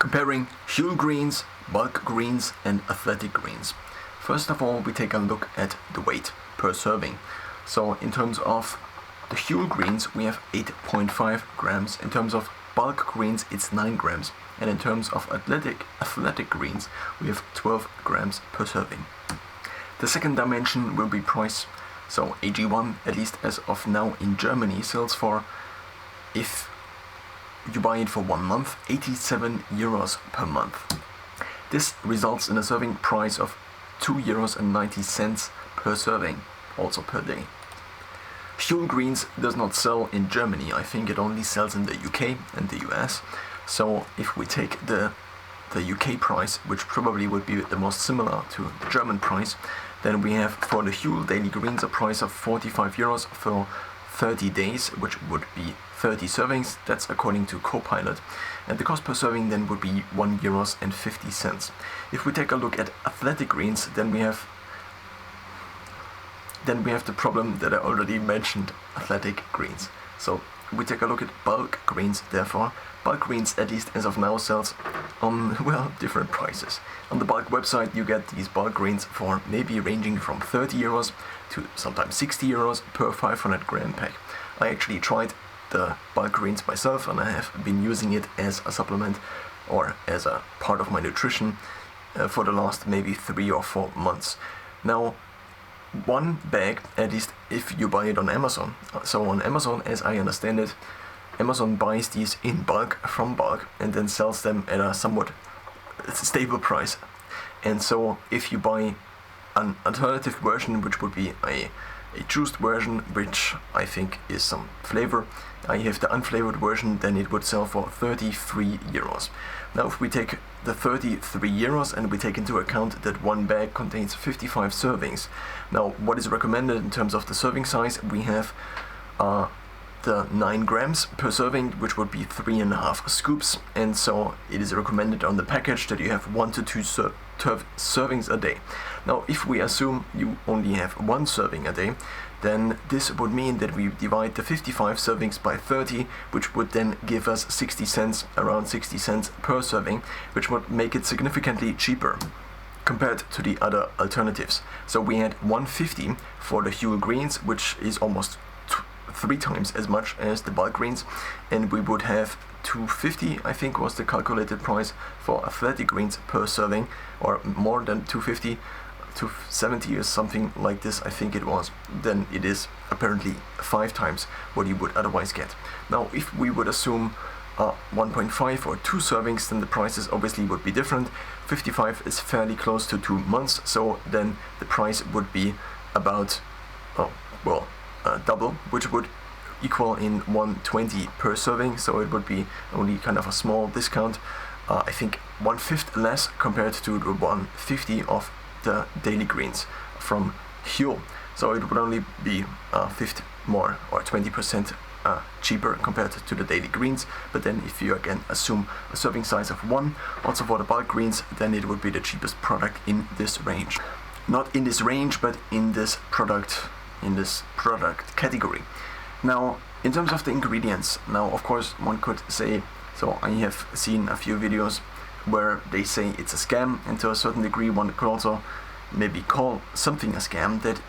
Comparing HUEL greens, bulk greens and athletic greens. First of all, we take a look at the weight per serving. So in terms of the HUEL greens, we have 8.5 grams. In terms of bulk greens, it's 9 grams. And in terms of athletic greens, we have 12 grams per serving. The second dimension will be price. So AG1, at least as of now in Germany, sells for, if you buy it for 1 month, 87 euros per month. This results in a serving price of 2.90 euros per serving, also per day. HUEL greens does not sell in Germany. I think it only sells in the UK and the US. So if we take the UK price, which probably would be the most similar to the German price, then we have for the HUEL daily greens a price of 45 euros for 30 days, which would be 30 servings. That's according to Copilot. And the cost per serving then would be 1.50 euros. If we take a look at athletic greens, then we have the problem that I already mentioned, athletic greens. So we take a look at bulk greens, therefore. Bulk greens, at least as of now, sells on, different prices. On the bulk website, you get these bulk greens for maybe ranging from 30 euros to sometimes 60 euros per 500 gram pack. I actually tried the bulk greens myself, and I have been using it as a supplement or as a part of my nutrition for the last maybe 3 or 4 months. Now, one bag, at least if you buy it on Amazon. So on Amazon, as I understand it, Amazon buys these in bulk from bulk and then sells them at a somewhat stable price. And so if you buy an alternative version, which would be a juiced version, which I think is some flavor, I have the unflavored version, then it would sell for 33 euros. Now if we take the 33 euros and we take into account that one bag contains 55 servings. Now what is recommended in terms of the serving size, we have the 9 grams per serving, which would be 3.5 scoops, and so it is recommended on the package that you have 1 to 2 servings a day. Now if we assume you only have 1 serving a day, then this would mean that we divide the 55 servings by 30, which would then give us 60 cents, around 60 cents per serving, which would make it significantly cheaper compared to the other alternatives. So we had 150 for the HUEL greens, which is almost 3 times as much as the bulk greens, and we would have 250, I think was the calculated price for athletic greens per serving, or more than 250, 270 or something like this, I think it was. Then it is apparently 5 times what you would otherwise get. Now if we would assume 1.5 or 2 servings, then the prices obviously would be different. 55 is fairly close to 2 months, so then the price would be about double, which would equal in 120 per serving, so it would be only kind of a small discount. I think 1/5 less compared to the 150 of the daily greens from HUEL. So it would only be 1/5 more, or 20% cheaper compared to the daily greens. But then if you again assume a serving size of 1, also for the bulk greens, then it would be the cheapest product in this range. Not in this range, but in this product category. Now, in terms of the ingredients, now of course one could say, so I have seen a few videos where they say it's a scam, and to a certain degree one could also maybe call something a scam that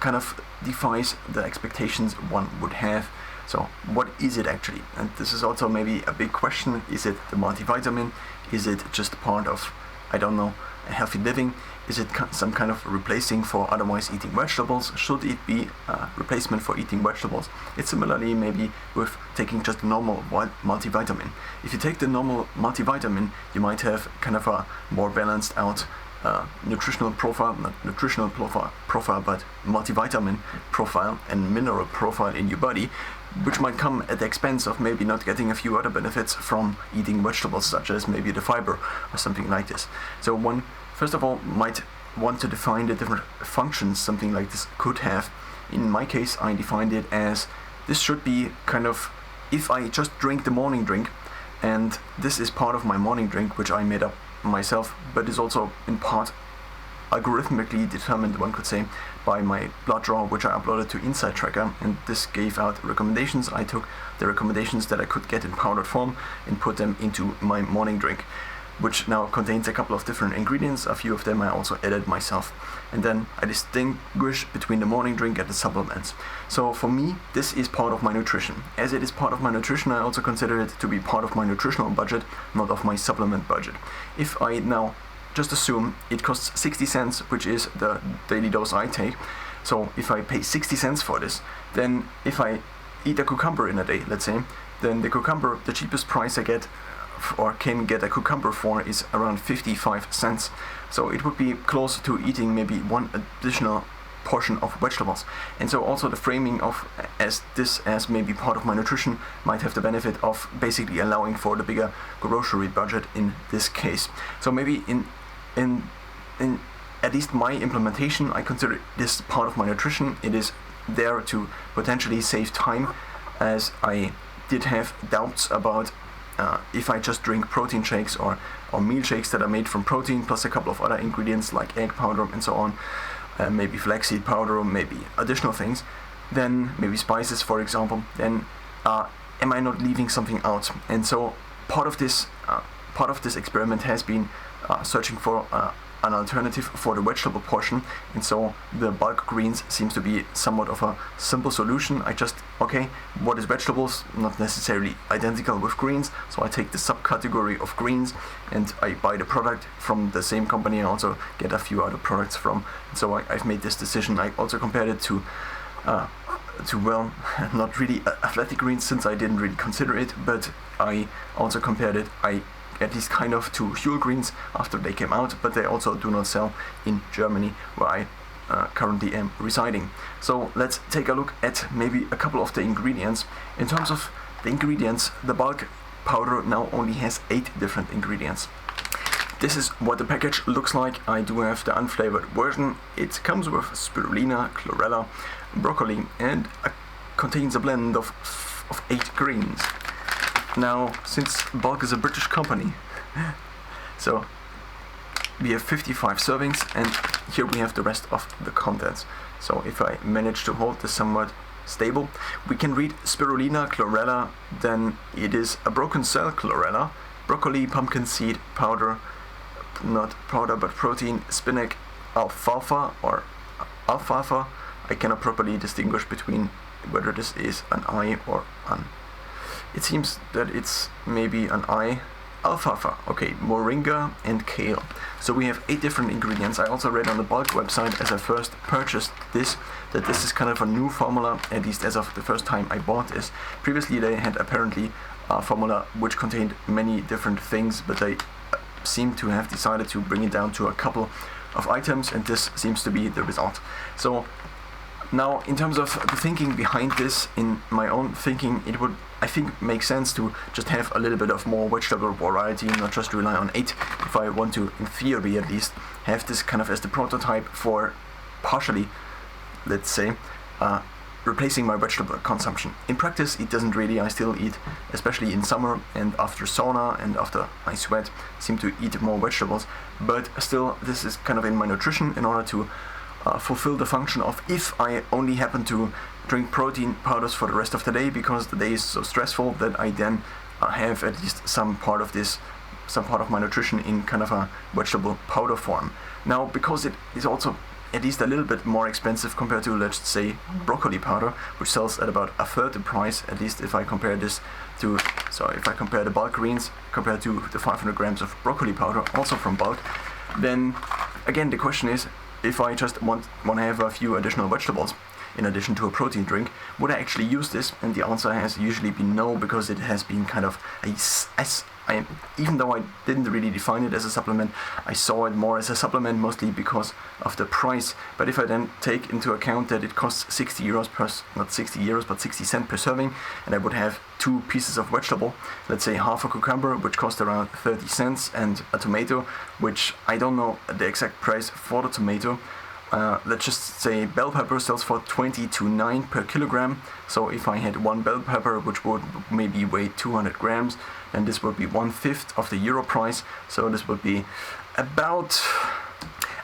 kind of defies the expectations one would have. So what is it actually? And this is also maybe a big question. Is it the multivitamin? Is it just part of, I don't know, a healthy living? Is it some kind of replacing for otherwise eating vegetables? Should it be a replacement for eating vegetables? It's similarly maybe with taking just a normal multivitamin. If you take the normal multivitamin, you might have kind of a more balanced out nutritional profile, not nutritional profile, but multivitamin profile and mineral profile in your body, which might come at the expense of maybe not getting a few other benefits from eating vegetables, such as maybe the fiber or something like this. So one, first of all, might want to define the different functions something like this could have. In my case, I defined it as this should be kind of, if I just drink the morning drink, and this is part of my morning drink, which I made up myself, but is also in part algorithmically determined, one could say, by my blood draw, which I uploaded to Insight Tracker, and this gave out recommendations. I took the recommendations that I could get in powdered form and put them into my morning drink. which now contains a couple of different ingredients. A few of them I also added myself. And then I distinguish between the morning drink and the supplements. So for me, this is part of my nutrition. As it is part of my nutrition, I also consider it to be part of my nutritional budget, not of my supplement budget. If I now just assume it costs 60 cents, which is the daily dose I take, so if I pay 60 cents for this, then if I eat a cucumber in a day, let's say, then the cucumber, the cheapest price I get or can get a cucumber for is around 55 cents. So it would be close to eating maybe one additional portion of vegetables. And so also the framing of as maybe part of my nutrition might have the benefit of basically allowing for the bigger grocery budget in this case. So maybe in at least my implementation, I consider this part of my nutrition. It is there to potentially save time, as I did have doubts about if I just drink protein shakes or meal shakes that are made from protein plus a couple of other ingredients like egg powder and so on, maybe flaxseed powder, maybe additional things, then maybe spices for example, then am I not leaving something out? And so part of this experiment has been searching for an alternative for the vegetable portion, and so the bulk greens seems to be somewhat of a simple solution. I just, okay, what is vegetables? Not necessarily identical with greens, so I take the subcategory of greens and I buy the product from the same company. I also get a few other products from, so I've made this decision. I also compared it to well, not really AThLETIC greens, since I didn't really consider it, but I also compared it, at least kind of, to HUEL greens after they came out, but they also do not sell in Germany, where I currently am residing. So let's take a look at maybe a couple of the ingredients. In terms of the ingredients, the bulk powder now only has 8 different ingredients. This is what the package looks like. I do have the unflavored version. It comes with spirulina, chlorella, broccoli, and contains a blend of 8 greens. Now, since Bulk is a British company, so we have 55 servings, and here we have the rest of the contents. So if I manage to hold this somewhat stable, we can read spirulina, chlorella, then it is a broken cell chlorella, broccoli, pumpkin seed powder, not powder but protein, spinach, alfalfa or alfalfa. I cannot properly distinguish between whether this is an I or an. It seems that it's maybe an I. Alfalfa, okay, moringa and kale. So we have 8 different ingredients. I also read on the Bulk website as I first purchased this, that this is kind of a new formula, at least as of the first time I bought this. Previously they had apparently a formula which contained many different things, but they seem to have decided to bring it down to a couple of items, and this seems to be the result. So now, in terms of the thinking behind this, in my own thinking, it would, I think, make sense to just have a little bit of more vegetable variety, not just rely on 8, if I want to, in theory at least, have this kind of as the prototype for partially, let's say, replacing my vegetable consumption. In practice, it doesn't really. I still eat, especially in summer and after sauna and after I sweat, seem to eat more vegetables, but still, this is kind of in my nutrition in order to fulfill the function of, if I only happen to drink protein powders for the rest of the day because the day is so stressful, that I then have at least some part of my nutrition in kind of a vegetable powder form. Now, because it is also at least a little bit more expensive compared to, let's say, broccoli powder, which sells at about a third the price, at least if I compare this to, so if I compare the bulk greens compared to the 500 grams of broccoli powder, also from Bulk, then again the question is, if I just want to have a few additional vegetables in addition to a protein drink, would I actually use this? And the answer has usually been no, because it has been kind of even though I didn't really define it as a supplement, I saw it more as a supplement, mostly because of the price. But if I then take into account that it costs 60 euros per, not 60 euros, but 60 cents per serving, and I would have 2 pieces of vegetable, let's say half a cucumber, which cost around 30 cents, and a tomato, which I don't know the exact price for the tomato. Let's just say bell pepper sells for 20 to 9 per kilogram. So if I had 1 bell pepper, which would maybe weigh 200 grams, then this would be 1/5 of the euro price. So this would be about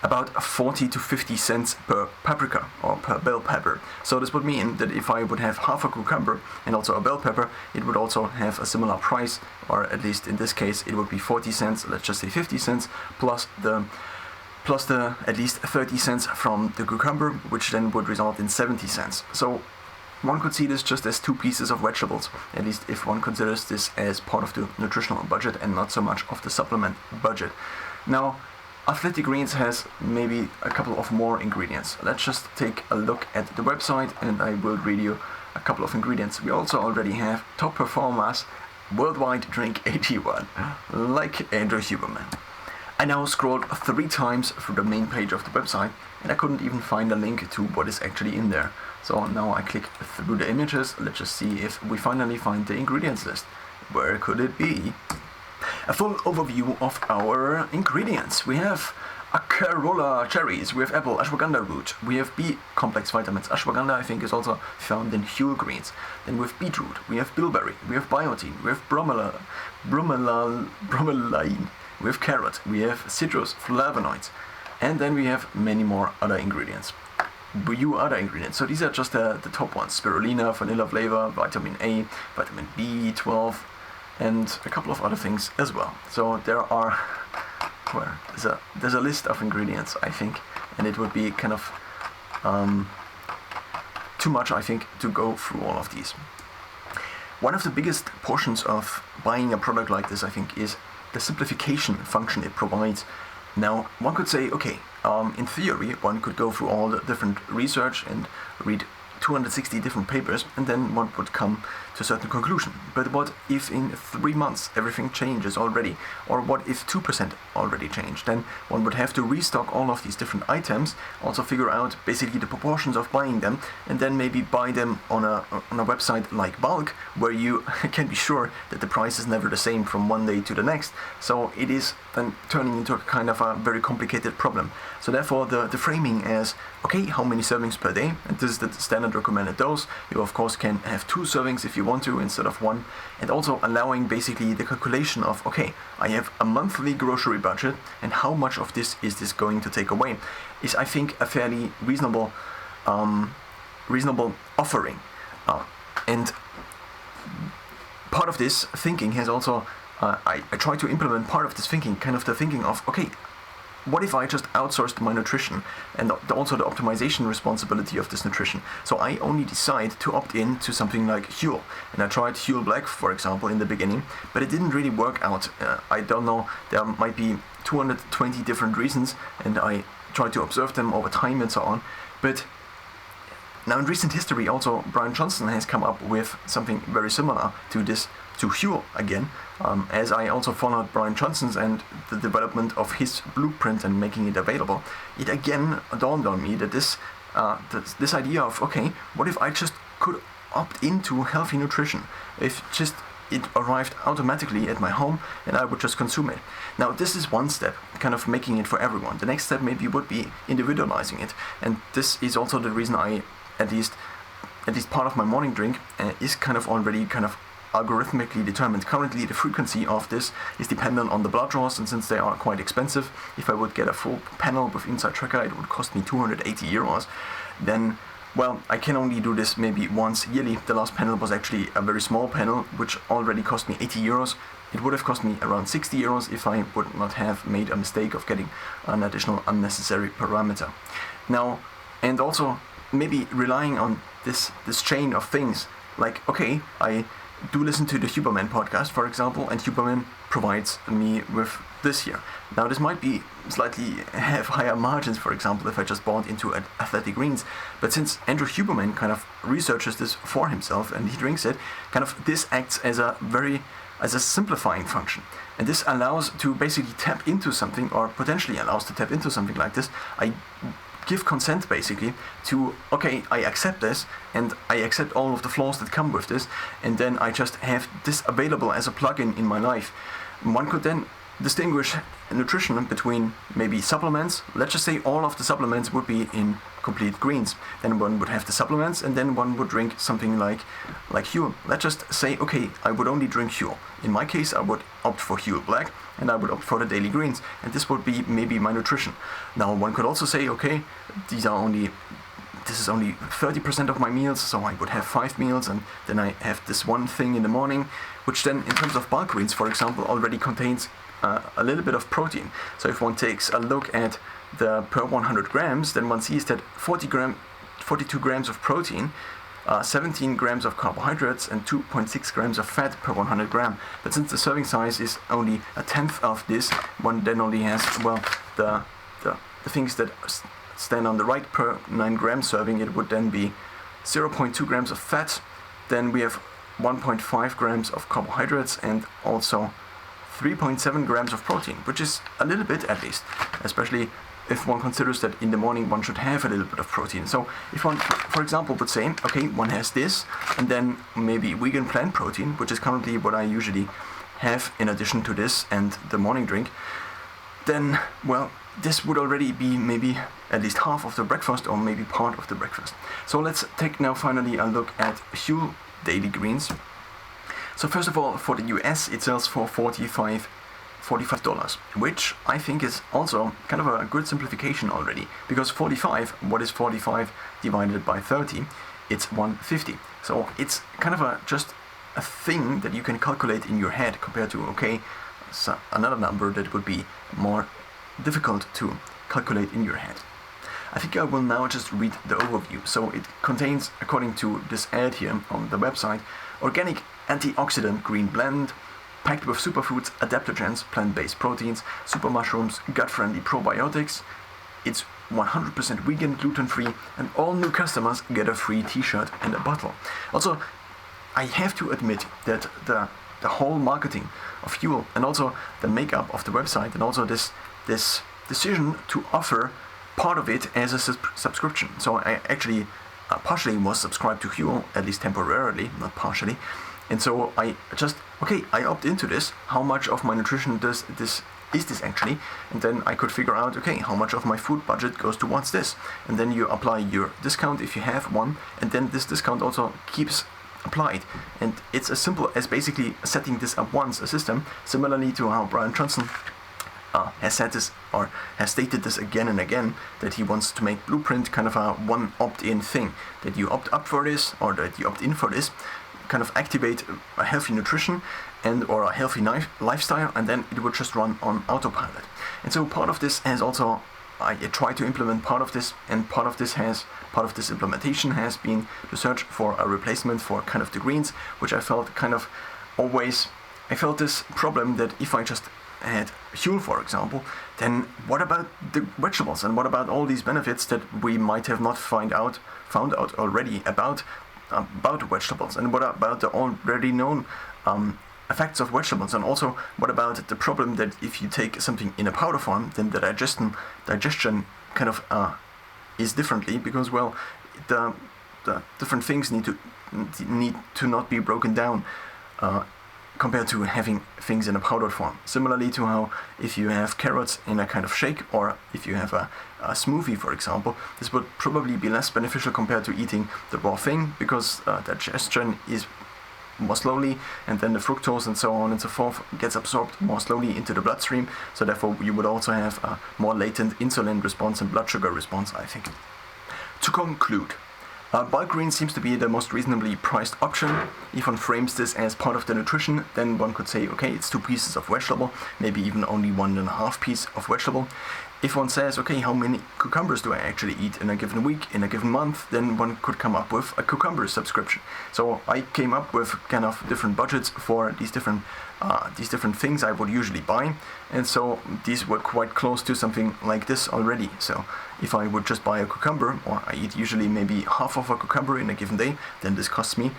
about 40 to 50 cents per paprika or per bell pepper. So this would mean that if I would have half a cucumber and also a bell pepper, it would also have a similar price, or at least in this case it would be 40 cents, let's just say 50 cents, plus the at least 30 cents from the cucumber, which then would result in 70 cents. So one could see this just as two pieces of vegetables, at least if one considers this as part of the nutritional budget and not so much of the supplement budget. Now, AThLETIC Greens has maybe a couple of more ingredients. Let's just take a look at the website and I will read you a couple of ingredients. We also already have top performers worldwide drink 81, like Andrew Huberman. I now scrolled 3 times through the main page of the website and I couldn't even find a link to what is actually in there. So now I click through the images. Let's just see if we finally find the ingredients list. Where could it be? A full overview of our ingredients. We have Acerola cherries, we have apple, ashwagandha root, we have B complex vitamins. Ashwagandha I think is also found in HUEL greens. Then we have beetroot, we have bilberry, we have biotin, we have bromelain, we have carrot, we have citrus, flavonoids, and then we have many more other ingredients. So these are just the top ones: spirulina, vanilla flavor, vitamin A, vitamin B12, and a couple of other things as well. So there's a list of ingredients, I think, and it would be kind of too much, I think, to go through all of these. One of the biggest portions of buying a product like this, I think, is the simplification function it provides. Now, one could say, okay, in theory, one could go through all the different research and read 260 different papers, and then one would come to a certain conclusion. But what if in 3 months everything changes already? Or what if 2% already changed? Then one would have to restock all of these different items, also figure out basically the proportions of buying them, and then maybe buy them on a website like Bulk, where you can be sure that the price is never the same from one day to the next. So it is then turning into a kind of a very complicated problem. So therefore the framing as, okay, how many servings per day? And this is the standard recommended dose. You of course can have 2 servings if you want to instead of 1, and also allowing basically the calculation of, okay, I have a monthly grocery budget and how much of this is this going to take away, is I think a fairly reasonable offering. And part of this thinking has also, I try to implement part of this thinking, kind of the thinking of, okay, what if I just outsourced my nutrition and also the optimization responsibility of this nutrition? So I only decide to opt in to something like HUEL. And I tried HUEL Black, for example, in the beginning, but it didn't really work out. I don't know, there might be 220 different reasons, and I tried to observe them over time and so on. But now in recent history also, Brian Johnson has come up with something very similar to this, to HUEL again, as I also followed Brian Johnson's and the development of his blueprint and making it available. It again dawned on me that this idea of, okay, what if I just could opt into healthy nutrition? If just it arrived automatically at my home and I would just consume it. Now this is one step, kind of making it for everyone. The next step maybe would be individualizing it, and this is also the reason I, at least part of my morning drink is kind of already kind of algorithmically determined. Currently the frequency of this is dependent on the blood draws, and since they are quite expensive, if I would get a full panel with Inside Tracker it would cost me 280 euros. Then, well, I can only do this maybe once yearly. The last panel was actually a very small panel, which already cost me 80 euros. It would have cost me around 60 euros if I would not have made a mistake of getting an additional unnecessary parameter. Now, and also maybe relying on this chain of things, like, okay, I do listen to the Huberman podcast, for example, and Huberman provides me with this here. Now this might be slightly have higher margins, for example, if I just bought into AThLETIC Greens, but since Andrew Huberman kind of researches this for himself and he drinks it, kind of this acts as a simplifying function. And this allows to basically tap into something, or potentially allows to tap into something like this. I give consent basically to, okay, I accept this and I accept all of the flaws that come with this, and then I just have this available as a plugin in my life. One could then distinguish nutrition between maybe supplements. Let's just say all of the supplements would be in complete greens. Then one would have the supplements, and then one would drink something like HUEL. Let's just say, okay, I would only drink HUEL. In my case, I would opt for HUEL Black, and I would opt for the daily greens, and this would be maybe my nutrition. Now, one could also say, okay, this is only 30% of my meals, so I would have 5 meals, and then I have this one thing in the morning, which then, in terms of bulk greens, for example, already contains a little bit of protein. So if one takes a look at the per 100 grams, then one sees that 42 grams of protein, 17 grams of carbohydrates, and 2.6 grams of fat per 100 gram. But since the serving size is only a tenth of this, one then only has, well, the things that stand on the right per 9 gram serving. It would then be 0.2 grams of fat, then we have 1.5 grams of carbohydrates, and also 3.7 grams of protein, which is a little bit at least, especially if one considers that in the morning one should have a little bit of protein. So if one, for example, would say, okay, one has this, and then maybe vegan plant protein, which is currently what I usually have in addition to this and the morning drink, then, well, this would already be maybe at least half of the breakfast, or maybe part of the breakfast. So let's take now finally a look at HUEL daily greens. So first of all, for the US, it sells for $45, which I think is also kind of a good simplification already, because 45, what is 45 divided by 30? It's 150. So it's kind of just a thing that you can calculate in your head, compared to, okay, so another number that would be more difficult to calculate in your head. I think I will now just read the overview. So it contains, according to this ad here on the website, organic antioxidant green blend, packed with superfoods, adaptogens, plant-based proteins, super mushrooms, gut-friendly probiotics. It's 100% vegan, gluten-free, and all new customers get a free t-shirt and a bottle. Also, I have to admit that the whole marketing of HUEL, and also the makeup of the website, and also this decision to offer part of it as a subscription. So I actually partially was subscribed to HUEL, at least temporarily, not partially. And so I opt into this. How much of my nutrition is this actually? And then I could figure out, okay, how much of my food budget goes towards this? And then you apply your discount if you have one, and then this discount also keeps applied. And it's as simple as basically setting this up once, a system, similarly to how Brian Johnson has said this, or has stated this again and again, that he wants to make Blueprint kind of a one opt-in thing, that you opt up for this, or that you opt in for this, kind of activate a healthy nutrition and or a healthy lifestyle, and then it would just run on autopilot. And so part of this has also, I try to implement part of this, and part of this implementation has been to search for a replacement for kind of the greens, which I felt kind of always, I felt this problem that if I just had HUEL, for example, then what about the vegetables, and what about all these benefits that we might have not found out already about vegetables, and what about the already known effects of vegetables, and also what about the problem that if you take something in a powder form, then the digestion kind of is differently, because, well, the different things need to not be broken down compared to having things in a powdered form. Similarly to how if you have carrots in a kind of shake, or if you have a smoothie, for example, this would probably be less beneficial compared to eating the raw thing, because digestion is more slowly, and then the fructose and so on and so forth gets absorbed more slowly into the bloodstream, so therefore you would also have a more latent insulin response and blood sugar response, I think. To conclude, bulk green seems to be the most reasonably priced option. If one frames this as part of the nutrition, then one could say, okay, it's 2 pieces of vegetable, maybe even only 1.5 piece of vegetable. If one says, okay, how many cucumbers do I actually eat in a given week, in a given month, then one could come up with a cucumber subscription. So I came up with kind of different budgets for these different things I would usually buy, and so these were quite close to something like this already. So if I would just buy a cucumber, or I eat usually maybe half of a cucumber in a given day, then this costs me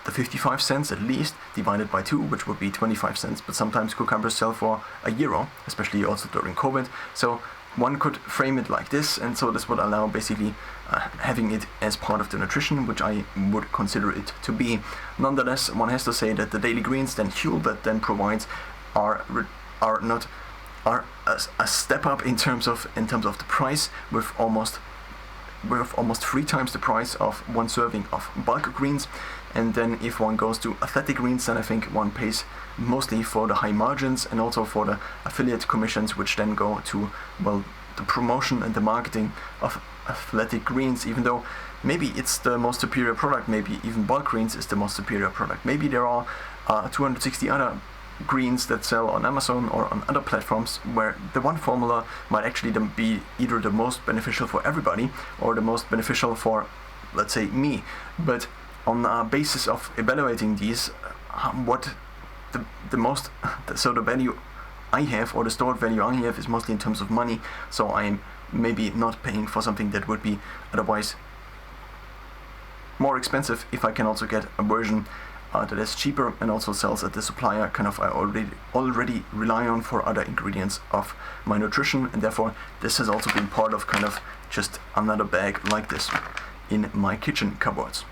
the 55 cents at least, divided by 2, which would be 25 cents. But sometimes cucumbers sell for €1, especially also during COVID. So one could frame it like this, and so this would allow basically having it as part of the nutrition, which I would consider it to be. Nonetheless, one has to say that the daily greens, then HUEL, that then provides, are are a step up in terms of the price, with almost 3 times the price of one serving of bulk greens. And then if one goes to athletic greens, then I think one pays mostly for the high margins and also for the affiliate commissions, which then go to, well, the promotion and the marketing of athletic greens, even though maybe it's the most superior product. Maybe even bulk greens is the most superior product. Maybe there are 260 other greens that sell on Amazon or on other platforms, where the one formula might actually be either the most beneficial for everybody or the most beneficial for, let's say, me. But on a basis of evaluating these, what the value I have, or the stored value I have, is mostly in terms of money. So I'm maybe not paying for something that would be otherwise more expensive if I can also get a version that is cheaper and also sells at the supplier kind of I already rely on for other ingredients of my nutrition. And therefore this has also been part of kind of just another bag like this in my kitchen cupboards.